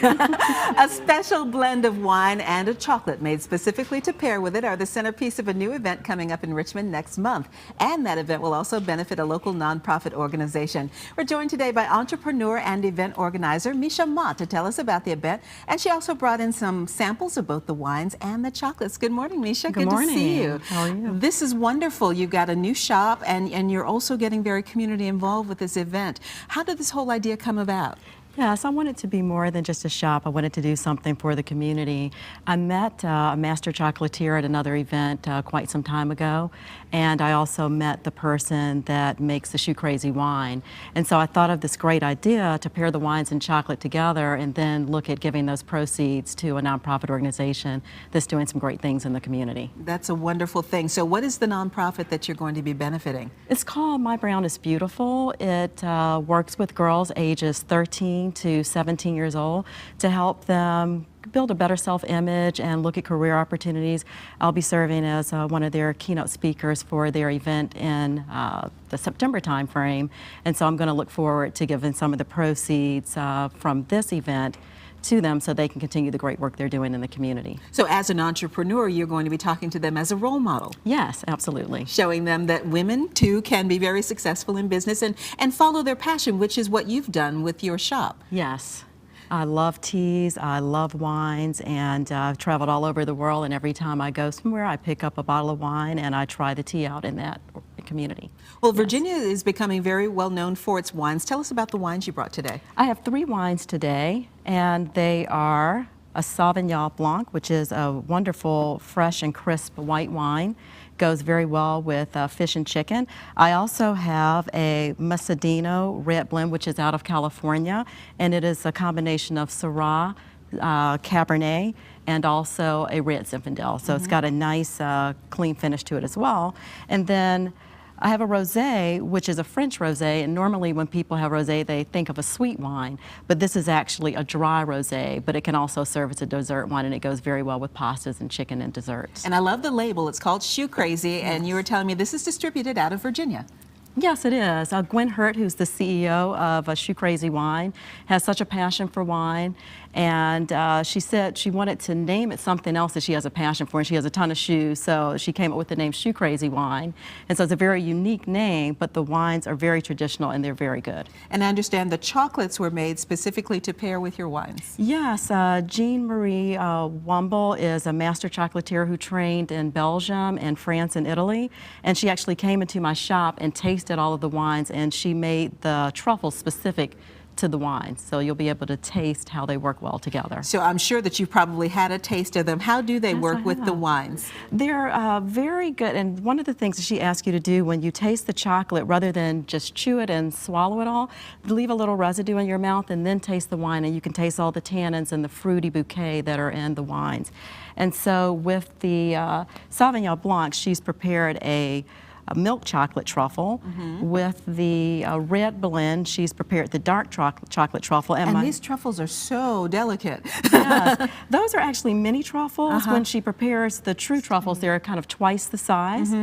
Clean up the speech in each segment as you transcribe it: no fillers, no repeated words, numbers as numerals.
A special blend of wine and a chocolate made specifically to pair with it are the centerpiece of a new event coming up in Richmond next month. And that event will also benefit a local nonprofit organization. We're joined today by entrepreneur and event organizer Misha Mott to tell us about the event. And she also brought in some samples of both the wines and the chocolates. Good morning, Misha. Good morning. To see you. How are you? This is wonderful. You've got a new shop and you're also getting very community involved with this event. How did this whole idea come about? Yes, I wanted to be more than just a shop. I wanted to do something for the community. I met a master chocolatier at another event quite some time ago, and I also met the person that makes the Shoe Crazy wine. And so I thought of this great idea to pair the wines and chocolate together and then look at giving those proceeds to a nonprofit organization that's doing some great things in the community. That's a wonderful thing. So what is the nonprofit that you're going to be benefiting? It's called My Brown is Beautiful. It works with girls ages 13 to 17 years old to help them build a better self-image and look at career opportunities. I'll be serving as one of their keynote speakers for their event in the September timeframe, and so I'm going to look forward to giving some of the proceeds from this event to them so they can continue the great work they're doing in the community. So as an entrepreneur, you're going to be talking to them as a role model. Yes, absolutely. Showing them that women, too, can be very successful in business and follow their passion, which is what you've done with your shop. Yes. I love teas, I love wines, and I've traveled all over the world, and every time I go somewhere, I pick up a bottle of wine and I try the tea out in that community. Well, Virginia is becoming very well known for its wines. Tell us about the wines you brought today. I have 3 wines today, and they are a Sauvignon Blanc, which is a wonderful, fresh and crisp white wine. Goes very well with fish and chicken. I also have a Macedino red blend, which is out of California, and it is a combination of Syrah, Cabernet, and also a red Zinfandel. So it's got a nice, clean finish to it as well. And then I have a rosé, which is a French rosé, and normally when people have rosé, they think of a sweet wine, but this is actually a dry rosé, but it can also serve as a dessert wine, and it goes very well with pastas and chicken and desserts. And I love the label. It's called Shoe Crazy, and you were telling me this is distributed out of Virginia. Yes, it is. Gwen Hurt, who's the CEO of Shoe Crazy Wine, has such a passion for wine, and she said she wanted to name it something else that she has a passion for, and she has a ton of shoes, so she came up with the name Shoe Crazy Wine. And so it's a very unique name, but the wines are very traditional and they're very good. And I understand the chocolates were made specifically to pair with your wines. Yes, Jean-Marie Womble is a master chocolatier who trained in Belgium and France and Italy, and she actually came into my shop and tasted all of the wines, and she made the truffles specific to the wines, so you'll be able to taste how they work well together. So I'm sure that you probably had a taste of them. How do they work with the wines? They're very good, and one of the things that she asks you to do when you taste the chocolate, rather than just chew it and swallow it all, leave a little residue in your mouth and then taste the wine, and you can taste all the tannins and the fruity bouquet that are in the wines. And so with the Sauvignon Blanc, she's prepared a milk chocolate truffle. With the red blend, she's prepared the dark chocolate truffle. And these truffles are so delicate. Yes, those are actually mini truffles. When she prepares the true truffles, they're kind of twice the size.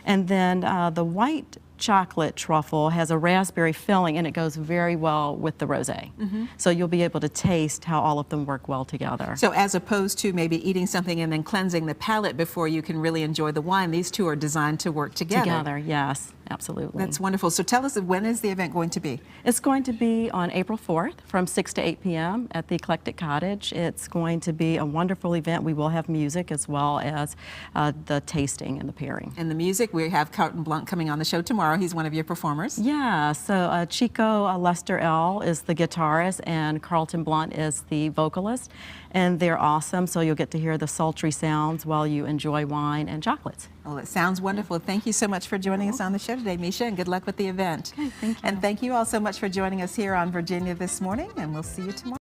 And then the white chocolate truffle has a raspberry filling, and it goes very well with the rosé. So you'll be able to taste how all of them work well together. So as opposed to maybe eating something and then cleansing the palate before you can really enjoy the wine, these two are designed to work together. Together, yes, absolutely. That's wonderful. So tell us, when is the event going to be? It's going to be on April 4th from 6 to 8 p.m. at the Eclectic Cottage. It's going to be a wonderful event. We will have music as well as the tasting and the pairing. And the music, we have Carlton Blunt coming on the show tomorrow. He's one of your performers. Yeah, so Chico Lester L. is the guitarist and Carlton Blunt is the vocalist, and they're awesome, so you'll get to hear the sultry sounds while you enjoy wine and chocolates. Well, it sounds wonderful. Thank you so much for joining us on the show today, Misha, and good luck with the event. Okay, thank you. And thank you all so much for joining us here on Virginia This Morning, and we'll see you tomorrow.